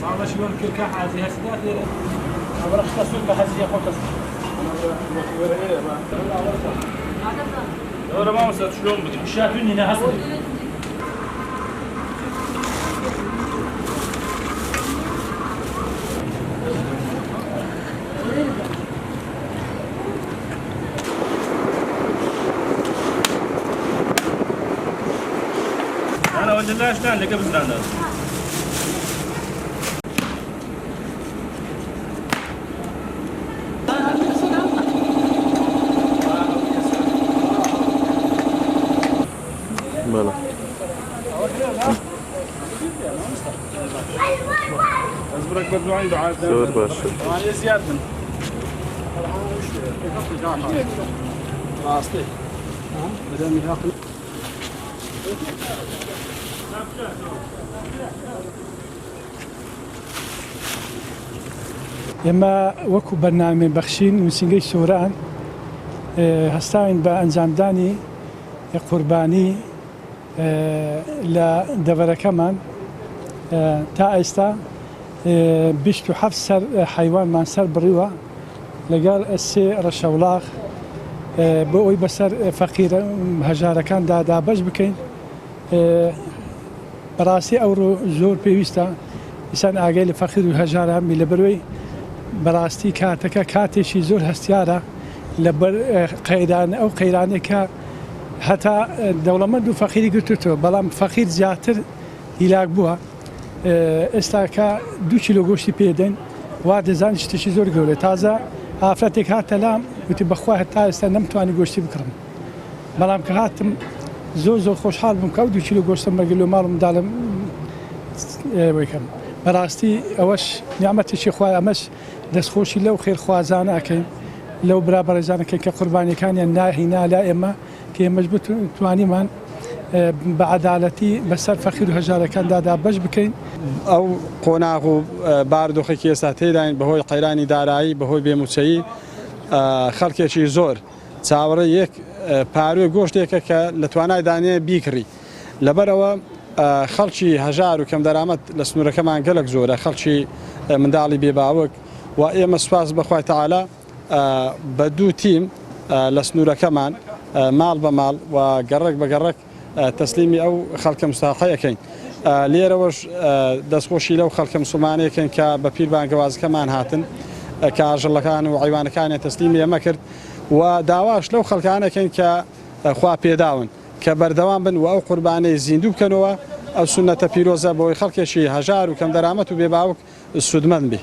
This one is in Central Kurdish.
صار شلون كل حازي هسه أبرخ تصل بحزية خطس أنا ما وصلت شلون بدي شافني أنا هسه أنا ولد الله شلون لك بزنان بله أصبرك بدو عنده عاد زور باشه أنا زيادة راسته بدل ياكل ئێمە وەکو بەرنامە بەخشین نووسنگەی سۆران هەستاوین بە ئەنجامدانی قوربانی لە دەڤەرەکەمان تا ئێستا 27 سەر حیوانمان سەر بڕیوە لەگەڵ 3 ڕەشەوڵاغ بۆ ئەوی بەسەر فەقیرە هەژارەکان دابەش بکەین. بەڕاستی ئەوڕۆ زۆر پێویستە ئیسان ئاگای لە فەقیر و هەژارەمی لە بەروەی بەڕاستی کاتەکە کاتێکی زۆر هەستیارە لەبەر ئەو قەیرانێکە هەتا دەوڵەمەند و فەقیری گرتوتەوە بەڵام فەقیر زیاتر هیلاک بووە. ئێستا کە 2 کیلۆ گۆشتی پێدەین وا دەزانی شتێکی زۆر گەورە تازە ئافرەتێک هاتە لام وتی بەخوا هەتا ئێستا نەمتوانی گۆشتی بکڕم بەڵام کە هاتم زۆر خۆشحاڵ بووم کە 2 کیلۆ گۆشتم بەرگلۆ ماڵم داڵم وەکەم. بەڕاستی ئەوەش نیعمەتێکی خوای ئەمەش دەستخۆشی لەو خێرخوازانەکەین لەو برابەڕێزانەکەی کە قوربانیەکانیان ناهینا لا ئێمە کە ئێمەش بتوانیمان بە عەدالەتی بەسەر فەقیر و هەژارەکاندا دابەش بکەین. ئەو قۆناغ و باردۆخێکی ئێستا تێداین بەهۆی قەیرانی دارایی بەهۆی بێموچەیی خەڵکێکی زۆر چاوەڕێ یەک پاروێ گۆشتێکە کە لە توانای دانێ بیکڕی لەبەرەوە خەڵکی هەژار و کەم دەرامەت لە سنوورەکەمان گەلک زۆرە خەڵکی منداڵی بێباوک و ئێمە سوپاس بەخوای تەعالا بە 2 تیم لە سنوورەکەمان ماڵ بە ماڵ و گەڕک بە گەڕک تەسلیمی ئەو خەڵکە مستاحەیەکەین. لێرەوەش دەستخۆشی لەو خەڵکە مسلمانەکەن کە بە پیربانگەوازەکەمان هاتن کە ئاژەڵەکان و حیوانەکانیان تەسلیمی ئێمە کرد و داواش لەو خەڵکانەکەن کە خوا پێداون کە بەردەوام بن و ئەو قوربانەی زیندوو بکەنەوە ئەو سونەتە پیرۆزە بۆی خەڵکێکی هەژار و کەم دەرامەت و بێباوک سودمەند بێ.